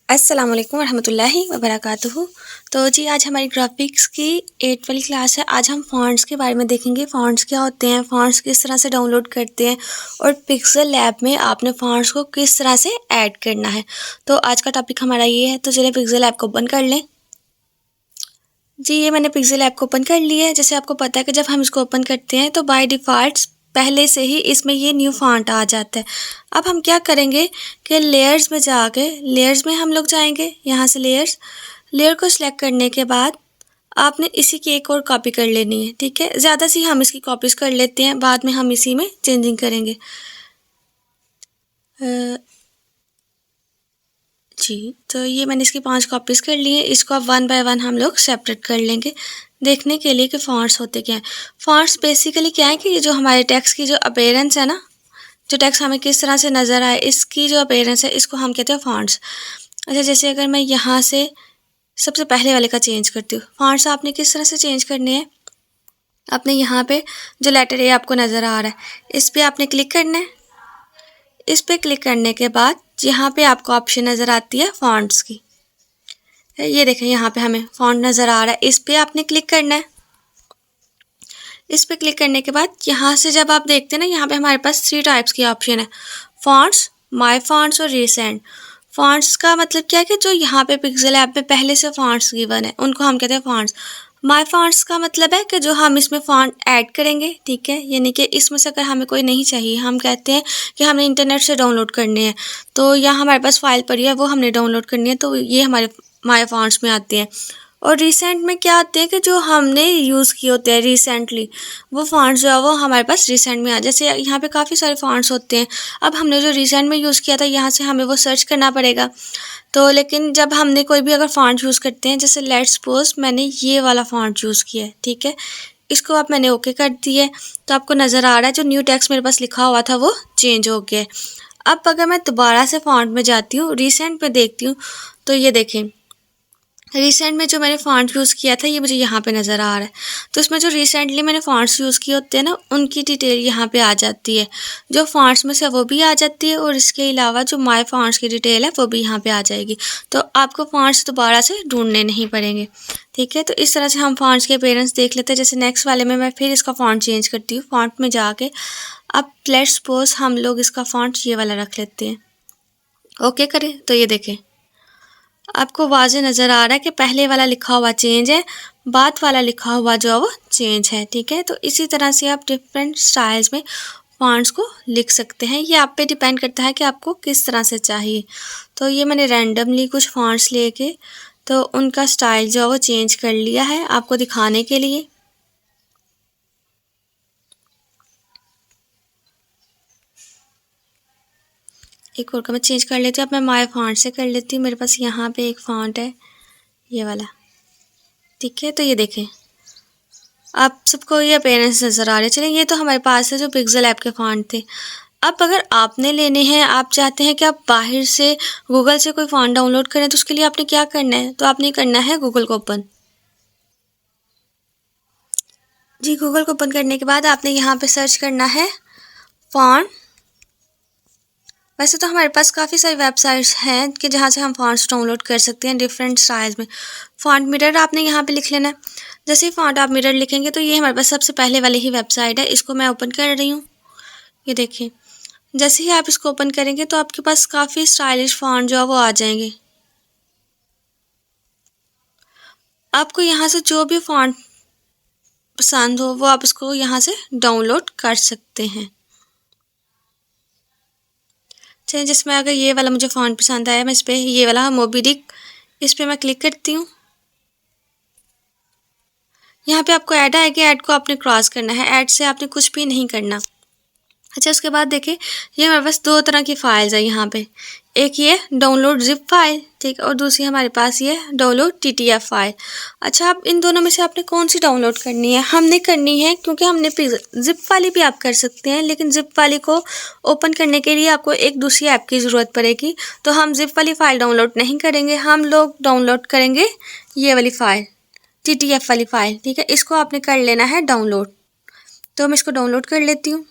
अस्सलाम वालेकुम रहमतुल्लाहि व बरकातुहू। तो जी आज हमारी ग्राफिक्स की 8 वाली क्लास है। आज हम फ़ॉन्ट्स के बारे में देखेंगे। फ़ॉन्ट्स क्या होते हैं, फ़ॉन्ट्स किस तरह से डाउनलोड करते हैं और पिक्सेल लैब में आपने फ़ॉन्ट्स को किस तरह से ऐड करना है। तो आज का टॉपिक हमारा ये है। तो चलिए पिक्सेल लैब को ओपन कर लें। जी ये मैंने पिक्सेल ऐप को ओपन कर लिया है। जैसे आपको पता है कि जब हम इसको ओपन करते हैं तो बाय डिफ़ॉल्ट पहले से ही इसमें ये न्यू फ़ॉन्ट आ जाता है। अब हम क्या करेंगे कि लेयर्स में जाके लेयर्स में हम लोग जाएंगे। यहाँ से लेयर को सिलेक्ट करने के बाद आपने इसी की एक और कॉपी कर लेनी है। ठीक है, ज़्यादा सी हम इसकी कॉपीज़ कर लेते हैं, बाद में हम इसी में चेंजिंग करेंगे। जी तो ये मैंने इसकी 5 कॉपीज़ कर ली हैं। इसको अब 1 बाय 1 हम लोग सेपरेट कर लेंगे देखने के लिए कि फ़ॉन्ट्स होते क्या हैं। फ़ॉन्ट्स बेसिकली क्या है कि ये जो हमारे टेक्स्ट की जो अपीयरेंस है ना, जो टेक्स्ट हमें किस तरह से नज़र आए, इसकी जो अपीयरेंस है इसको हम कहते हैं फ़ॉन्ट्स। अच्छा, जैसे अगर मैं यहाँ से सबसे पहले वाले का चेंज करती हूँ, फ़ॉन्ट्स आपने किस तरह से चेंज करने हैं। आपने यहाँ पे जो लेटर ए आपको नज़र आ रहा है, इस पर आपने क्लिक करना है। इस पर क्लिक करने के बाद यहाँ पे आपको ऑप्शन नज़र आती है फ़ॉन्ट्स की। ये देखें यहाँ पे हमें फ़ॉन्ट नज़र आ रहा है, इस पर आपने क्लिक करना है। इस पर क्लिक करने के बाद यहाँ से जब आप देखते हैं ना, यहाँ पे हमारे पास 3 टाइप्स की ऑप्शन है, फ़ॉन्ट्स, माय फ़ॉन्ट्स और रीसेंट। फ़ॉन्ट्स का मतलब क्या है कि जो यहाँ पे पिक्सेल ऐप में पहले से फ़ॉन्ट्स गिवन है उनको हम कहते हैं फ़ॉन्ट्स। माय फ़ॉन्ट्स का मतलब है कि जो हम इसमें फ़ॉन्ट ऐड करेंगे, ठीक है, यानी कि इसमें से अगर हमें कोई नहीं चाहिए, हम कहते हैं कि हमने इंटरनेट से डाउनलोड करने हैं, तो यहाँ हमारे पास फ़ाइल पड़ी है, वो हमने डाउनलोड करनी है, तो ये हमारे माय फ़ॉन्ट्स में आते हैं। और रिसेंट में क्या आते हैं कि जो हमने यूज़ किए होते हैं रिसेंटली, वो फ़ॉन्ट्स जो है वो हमारे पास रिसेंट में आ, जैसे यहाँ पे काफ़ी सारे फ़ॉन्ट्स होते हैं। अब हमने जो रिसेंट में यूज़ किया था, यहाँ से हमें वो सर्च करना पड़ेगा। तो लेकिन जब हमने कोई भी अगर फ़ॉन्ट यूज़ करते हैं, जैसे लेट्स सपोज मैंने ये वाला फ़ॉन्ट यूज़ किया है, ठीक है, इसको अब मैंने ओके कर दिया है, तो आपको नज़र आ रहा है जो न्यू टेक्स्ट मेरे पास लिखा हुआ था वो चेंज हो गया है। अब अगर मैं दोबारा से फ़ॉन्ट में जाती हूँ, रिसेंट में देखती हूँ, तो ये देखें रिसेंट में जो मैंने फ़ॉन्ट यूज़ किया था ये मुझे यहाँ पे नज़र आ रहा है। तो इसमें जो रिसेंटली मैंने फ़ॉन्ट्स यूज़ किए होते हैं ना, उनकी डिटेल यहाँ पे आ जाती है। जो फ़ॉन्ट्स में से वो भी आ जाती है और इसके अलावा जो माय फ़ॉन्ट्स की डिटेल है वो भी यहाँ पे आ जाएगी। तो आपको फ़ॉन्ट्स दोबारा से ढूंढने नहीं पड़ेंगे। ठीक है, तो इस तरह से हम फ़ॉन्ट्स के अपीयरेंस देख लेते हैं। जैसे नेक्स्ट वाले में मैं फिर इसका फ़ॉन्ट चेंज करती हूँ, फ़ॉन्ट में जाके अब लेट्स सपोज हम लोग इसका फ़ॉन्ट ये वाला रख लेते हैं। ओके करें तो ये देखें आपको वाज़े नज़र आ रहा है कि पहले वाला लिखा हुआ चेंज है, बाद वाला लिखा हुआ जो है वो चेंज है। ठीक है, तो इसी तरह से आप डिफरेंट स्टाइल्स में फ़ॉन्ट्स को लिख सकते हैं। ये आप पे डिपेंड करता है कि आपको किस तरह से चाहिए। तो ये मैंने रैंडमली कुछ फ़ॉन्ट्स लेके तो उनका स्टाइल जो है वो चेंज कर लिया है आपको दिखाने के लिए। एक और का मैं चेंज कर लेती हूँ। अब मैं माय फ़ॉन्ट से कर लेती हूँ। मेरे पास यहाँ पे एक फ़ॉन्ट है ये वाला, ठीक है, तो ये देखें आप सबको ये अपीयरेंस नज़र आ रहे हैं। चलिए ये तो हमारे पास है जो पिक्सेल ऐप के फ़ॉन्ट थे। अब अगर आपने लेने हैं, आप चाहते हैं कि आप बाहर से गूगल से कोई फ़ॉन्ट डाउनलोड करें, तो उसके लिए आपने क्या करना है, तो आपने करना है गूगल को ओपन। जी गूगल को ओपन करने के बाद आपने यहाँ पे सर्च करना है फ़ॉन्ट। वैसे तो हमारे पास काफ़ी सारी वेबसाइट्स हैं कि जहाँ से हम फ़ॉन्ट्स डाउनलोड कर सकते हैं डिफरेंट स्टाइल्स में। फ़ॉन्ट मिरर आपने यहाँ पे लिख लेना है। जैसे ही फ़ॉन्ट आप मिरर लिखेंगे तो ये हमारे पास सबसे पहले वाली ही वेबसाइट है। इसको मैं ओपन कर रही हूँ। ये देखिए जैसे ही आप इसको ओपन करेंगे तो आपके पास काफ़ी स्टाइलिश फ़ॉन्ट जो है वो आ जाएंगे। आपको यहाँ से जो भी फ़ॉन्ट पसंद हो वो आप इसको यहाँ से डाउनलोड कर सकते हैं। चलिए जिसमें अगर ये वाला मुझे फ़ॉन्ट पसंद आया, मैं इस पर ये वाला मोबी डिक, इस पर मैं क्लिक करती हूँ। यहाँ पे आपको ऐड आएगी, ऐड को आपने क्रॉस करना है, ऐड से आपने कुछ भी नहीं करना। अच्छा उसके बाद देखिए ये हमारे पास 2 तरह की फ़ाइल्स है यहाँ पे, एक ये डाउनलोड ज़िप फाइल, ठीक, और दूसरी हमारे पास ये डाउनलोड TTF फाइल। अच्छा आप इन दोनों में से आपने कौन सी डाउनलोड करनी है, हमने करनी है क्योंकि हमने ज़िप वाली भी आप कर सकते हैं, लेकिन ज़िप वाली को ओपन करने के लिए आपको एक दूसरी ऐप की ज़रूरत पड़ेगी। तो हम ज़िप वाली फ़ाइल डाउनलोड नहीं करेंगे, हम लोग डाउनलोड करेंगे ये वाली फ़ाइल TTF वाली फ़ाइल। ठीक है, इसको आपने कर लेना है डाउनलोड। तो मैं इसको डाउनलोड कर लेती हूँ।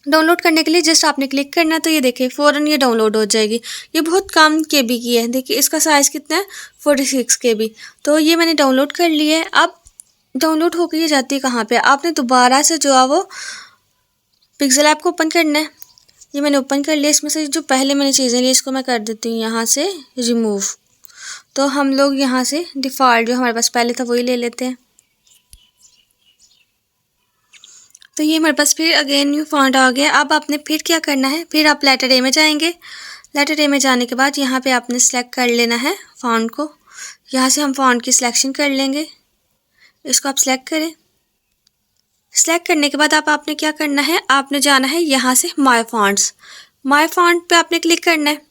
डाउनलोड करने के लिए जस्ट आपने क्लिक करना, तो ये देखिए फ़ौरन ये डाउनलोड हो जाएगी। ये बहुत कम KB की है। देखिए इसका साइज़ कितना है 46 KB। तो ये मैंने डाउनलोड कर लिया है। अब डाउनलोड होकर ये जाती है कहाँ पे, आपने दोबारा से जो है वो पिक्सेल ऐप को ओपन करना है। ये मैंने ओपन कर लिया। इसमें से जो पहले मैंने चीज़ें ली इसको मैं कर देती हूँ यहाँ से रिमूव। तो हम लोग यहाँ से डिफ़ॉल्ट जो हमारे पास पहले था वही ले लेते हैं। तो ये हमारे पास फिर अगेन न्यू फॉन्ट आ गया। अब आपने फिर क्या करना है, फिर आप लेटर ए में जाएंगे। लेटर ए में जाने के बाद यहाँ पे आपने सेलेक्ट कर लेना है फॉन्ट को। यहाँ से हम फॉन्ट की सिलेक्शन कर लेंगे। इसको आप सेलेक्ट करें। सेलेक्ट करने के बाद आपने क्या करना है, आपने जाना है यहाँ से माय फॉन्ट्स। माय फॉन्ट पे आपने क्लिक करना है।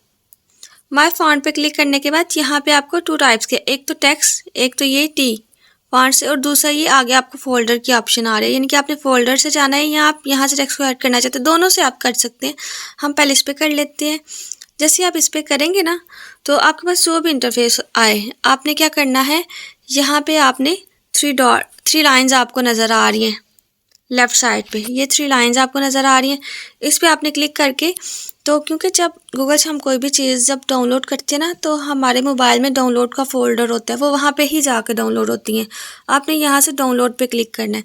माय फॉन्ट पे क्लिक करने के बाद यहाँ पे आपको 2 टाइप्स के, एक तो टेक्स्ट, एक तो ये टी फॉन्ट से, और दूसरा ये आगे आपको फोल्डर की ऑप्शन आ रही है, यानी कि आपने फोल्डर से जाना है या आप यहाँ से टेक्स्ट को ऐड करना चाहते हैं, दोनों से आप कर सकते हैं। हम पहले इस पर कर लेते हैं। जैसे आप इस पर करेंगे ना तो आपके पास जो भी इंटरफेस आए, आपने क्या करना है, यहाँ पे आपने 3 लाइन्स आपको नज़र आ रही हैं लेफ़्ट साइड पे, ये 3 लाइन्स आपको नज़र आ रही हैं। इस पर आपने क्लिक करके, तो क्योंकि जब गूगल से हम कोई भी चीज़ जब डाउनलोड करते हैं ना तो हमारे मोबाइल में डाउनलोड का फ़ोल्डर होता है, वो वहाँ पे ही जाकर डाउनलोड होती हैं। आपने यहाँ से डाउनलोड पे क्लिक करना है।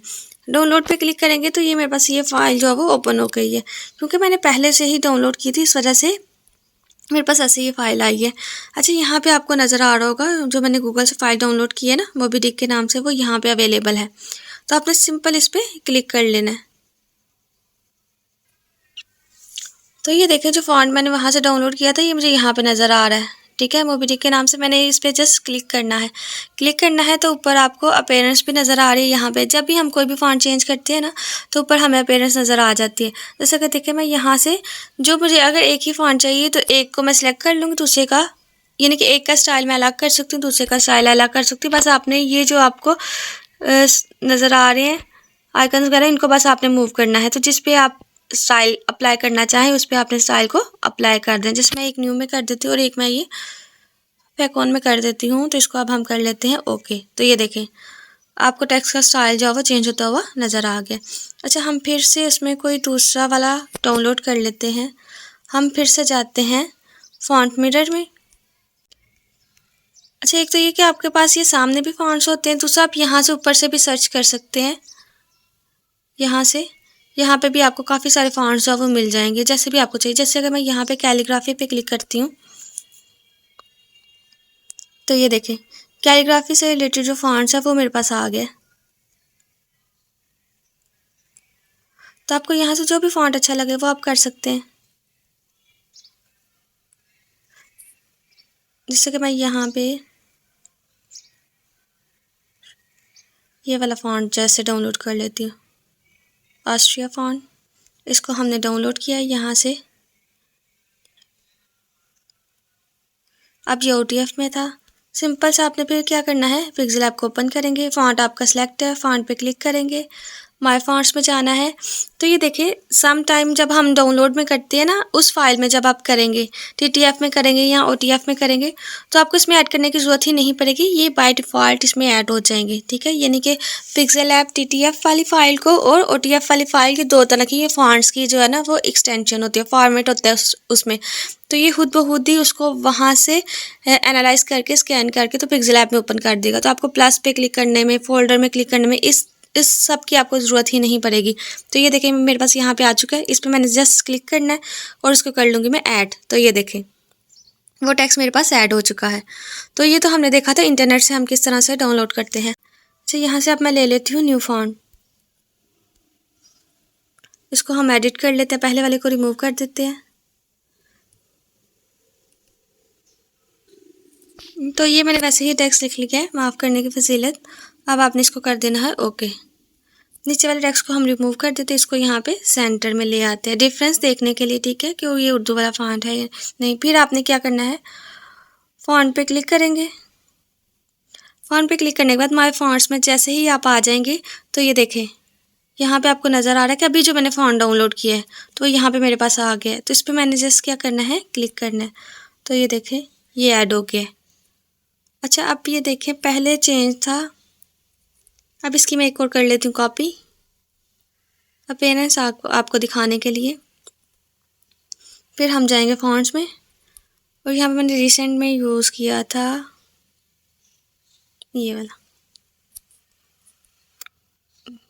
डाउनलोड पे क्लिक करेंगे तो ये मेरे पास ये फ़ाइल जो है वो ओपन हो गई है। क्योंकि मैंने पहले से ही डाउनलोड की थी, इस वजह से मेरे पास ऐसे ये फ़ाइल आई है। अच्छा, यहाँ पे आपको नज़र आ रहा होगा जो मैंने गूगल से फ़ाइल डाउनलोड की है ना मोबी डिक के नाम से, वो यहाँ पे अवेलेबल है। तो आपने सिंपल इस पर क्लिक कर लेना है। तो ये देखें जो फॉन्ट मैंने वहाँ से डाउनलोड किया था ये मुझे यहाँ पे नज़र आ रहा है। ठीक है, मोबी डिक के नाम से मैंने इस पर जस्ट क्लिक करना है। क्लिक करना है तो ऊपर आपको अपीयरेंस भी नज़र आ रही है। यहाँ पे जब भी हम कोई भी फॉन्ट चेंज करते हैं ना तो ऊपर हमें अपीयरेंस नज़र आ जाती है। जैसे कि देखिए मैं यहाँ से जो मुझे अगर एक ही फॉन्ट चाहिए तो एक को मैं सिलेक्ट कर लूँगी, दूसरे का यानी कि एक का स्टाइल मैं अलग कर सकती हूँ, दूसरे का स्टाइल अलग कर सकती हूँ। बस आपने ये जो आपको नज़र आ रहे हैं आइकन्स वगैरह, इनको बस आपने मूव करना है। तो जिस पे आप स्टाइल अप्लाई करना चाहें उस पर आपने स्टाइल को अप्लाई कर दें। जिसमें एक न्यू में कर देती हूँ और एक मैं ये पैकॉन में कर देती हूँ। तो इसको अब हम कर लेते हैं ओके। तो ये देखें आपको टेक्स्ट का स्टाइल जो है वो चेंज होता हुआ नज़र आ गया। अच्छा, हम फिर से इसमें कोई दूसरा वाला डाउनलोड कर लेते हैं। हम फिर से जाते हैं फॉन्ट मिरर में। अच्छा, एक तो ये कि आपके पास ये सामने भी फॉन्ट्स होते हैं, दूसरा आप यहाँ से ऊपर से भी सर्च कर सकते हैं। यहाँ पे भी आपको काफ़ी सारे फॉन्ट्स जो वो मिल जाएंगे जैसे भी आपको चाहिए। जैसे अगर मैं यहाँ पे कैलीग्राफी पे क्लिक करती हूँ तो ये देखें कैलीग्राफी से रिलेटेड जो फॉन्ट्स है वो मेरे पास आ गया। तो आपको यहाँ से जो भी फॉन्ट अच्छा लगे वो आप कर सकते हैं। जैसे कि मैं यहाँ पे ये वाला फॉन्ट जैसे डाउनलोड कर लेती हूँ, ऑस्ट्रिया फॉन्ट। इसको हमने डाउनलोड किया है यहाँ से। अब ये OTF में था। सिंपल सा आपने फिर क्या करना है, पिक्सेल ऐप को ओपन करेंगे, फॉन्ट आपका सेलेक्ट है, फॉन्ट पे क्लिक करेंगे, माय फॉन्ट्स में जाना है। तो ये देखिए सम टाइम जब हम डाउनलोड में करते हैं ना उस फाइल में जब आप करेंगे TTF में करेंगे या OTF में करेंगे तो आपको इसमें ऐड करने की ज़रूरत ही नहीं पड़ेगी, ये बाय डिफ़ॉल्ट इसमें ऐड हो जाएंगे। ठीक है, यानी कि पिक्सेल ऐप TTF वाली फ़ाइल को और OTF वाली फ़ाइल की दो तरह की ये फॉन्ट्स की जो है ना वो एक्सटेंशन होती है, फॉर्मेट होता है उसमें। तो ये खुद ब खुद ही उसको वहाँ से एनालाइज करके स्कैन करके तो पिक्सेल ऐप में ओपन कर देगा। तो आपको प्लस पे क्लिक करने में, फोल्डर में क्लिक करने में इस सब की आपको ज़रूरत ही नहीं पड़ेगी। तो ये देखें मेरे पास यहाँ पे आ चुका है, इस पर मैंने जस्ट क्लिक करना है और इसको कर लूँगी मैं ऐड। तो ये देखें वो टेक्स्ट मेरे पास ऐड हो चुका है। तो ये तो हमने देखा था इंटरनेट से हम किस तरह से डाउनलोड करते हैं। अच्छा, यहाँ से अब मैं ले लेती हूँ न्यू फॉन्ट। इसको हम एडिट कर लेते हैं, पहले वाले को रिमूव कर देते हैं। तो ये मैंने वैसे ही टेक्स्ट लिख लिया है, माफ़ करने की फजीलत। अब आपने इसको कर देना है ओके। नीचे वाले टेक्स्ट को हम रिमूव कर देते हैं, इसको यहाँ पे सेंटर में ले आते हैं डिफरेंस देखने के लिए। ठीक है, कि ये उर्दू वाला फॉन्ट है या नहीं। फिर आपने क्या करना है, फॉन्ट पे क्लिक करेंगे। फॉन्ट पे क्लिक करने के बाद माय फॉन्ट्स में जैसे ही आप आ जाएंगे तो ये देखें यहाँ पे आपको नज़र आ रहा है कि अभी जो मैंने फॉन्ट डाउनलोड किया है तो यहाँ पे मेरे पास आ गया है। तो इस पर मैंने जस्ट क्या करना है, क्लिक करना है। तो ये देखें ये ऐड हो गया। अच्छा, अब ये देखें पहले चेंज था, अब इसकी मैं एक और कर लेती हूँ कॉपी अपीयरेंस आपको दिखाने के लिए। फिर हम जाएंगे फॉन्ट्स में और यहाँ पे मैंने रिसेंट में यूज़ किया था ये वाला।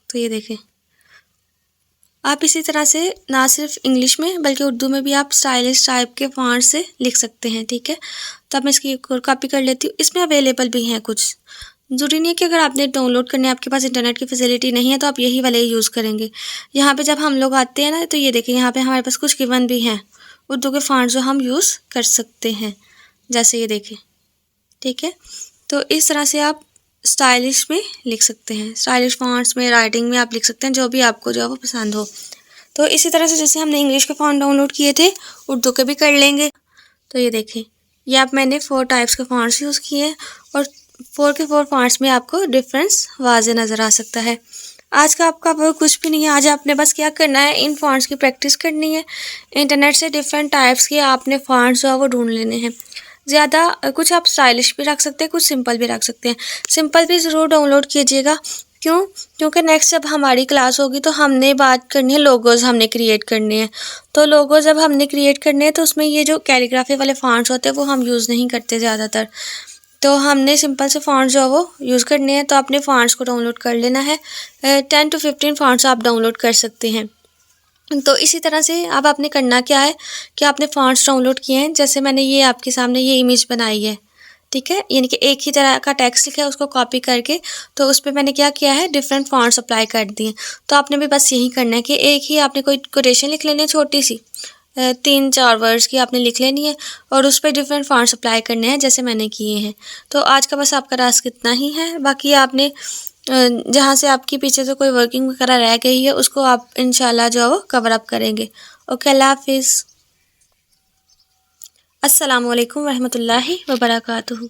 तो ये देखें, आप इसी तरह से ना सिर्फ इंग्लिश में बल्कि उर्दू में भी आप स्टाइलिश टाइप के फॉन्ट से लिख सकते हैं, ठीक है। तो अब मैं इसकी एक और कॉपी कर लेती हूँ। इसमें अवेलेबल भी हैं कुछ, ज़रूरी नहीं है कि अगर आपने डाउनलोड करने आपके पास इंटरनेट की फैसिलिटी नहीं है तो आप यही वाले यूज़ करेंगे। यहाँ पे जब हम लोग आते हैं ना, तो ये देखिए यहाँ पे हमारे पास कुछ गिवन भी हैं उर्दू के फॉन्ट जो हम यूज़ कर सकते हैं, जैसे ये देखिए, ठीक है। तो इस तरह से आप स्टाइलिश में लिख सकते हैं, स्टाइलिश फॉन्ट्स में, राइटिंग में आप लिख सकते हैं, जो भी आपको जो है वो पसंद हो। तो इसी तरह से जैसे हमने इंग्लिश के फॉन्ट डाउनलोड किए थे, उर्दू के भी कर लेंगे। तो ये देखें, ये आप मैंने 4 टाइप्स के फॉन्ट्स यूज़ किए हैं और 4 के 4 फॉन्ट्स में आपको डिफरेंस वाज़े नज़र आ सकता है। आज का आपका वो कुछ भी नहीं है, आज आपने बस क्या करना है, इन फॉन्ट्स की प्रैक्टिस करनी है। इंटरनेट से डिफरेंट टाइप्स के आपने फॉन्ट्स जो है वो ढूंढ लेने हैं। ज़्यादा कुछ आप स्टाइलिश भी रख सकते हैं, कुछ सिंपल भी रख सकते हैं। सिंपल भी ज़रूर डाउनलोड कीजिएगा, क्यों? क्योंकि नेक्स्ट जब हमारी क्लास होगी तो हमने बात करनी है, लोगोज़ हमने क्रिएट करने हैं। तो लोगो जब हमने क्रिएट करने हैं तो उसमें ये जो कैलीग्राफी वाले फॉन्ट्स होते हैं वो हम यूज़ नहीं करते ज़्यादातर। तो हमने सिंपल से फॉन्ट्स जो है वो यूज़ करने हैं। तो अपने फॉन्ट्स को डाउनलोड कर लेना है। 10 to 15 फॉन्ट्स आप डाउनलोड कर सकते हैं। तो इसी तरह से अब आपने करना क्या है कि आपने फॉन्ट्स डाउनलोड किए हैं, जैसे मैंने ये आपके सामने ये इमेज बनाई है, ठीक है। यानी कि एक ही तरह का टेक्स्ट लिखा है, उसको कॉपी करके तो उस पर मैंने क्या किया है, डिफरेंट फॉन्ट्स अप्लाई कर दिए। तो आपने भी बस यही करना है कि एक ही आपने कोई कोटेशन लिख लेनी है, छोटी सी 3-4 वर्ड्स की आपने लिख लेनी है और उस पर डिफरेंट फॉन्ट्स अप्लाई करने हैं, जैसे मैंने किए हैं। तो आज का बस आपका टास्क इतना ही है। बाकी आपने जहाँ से आपकी पीछे से कोई वर्किंग वगैरह रह गई है उसको आप इंशाल्लाह जो है वो कवर अप करेंगे। ओके, अल्लाह हाफिज़। अस्सलामु अलैकुम रहमतुल्लाहि व बरकातुहू।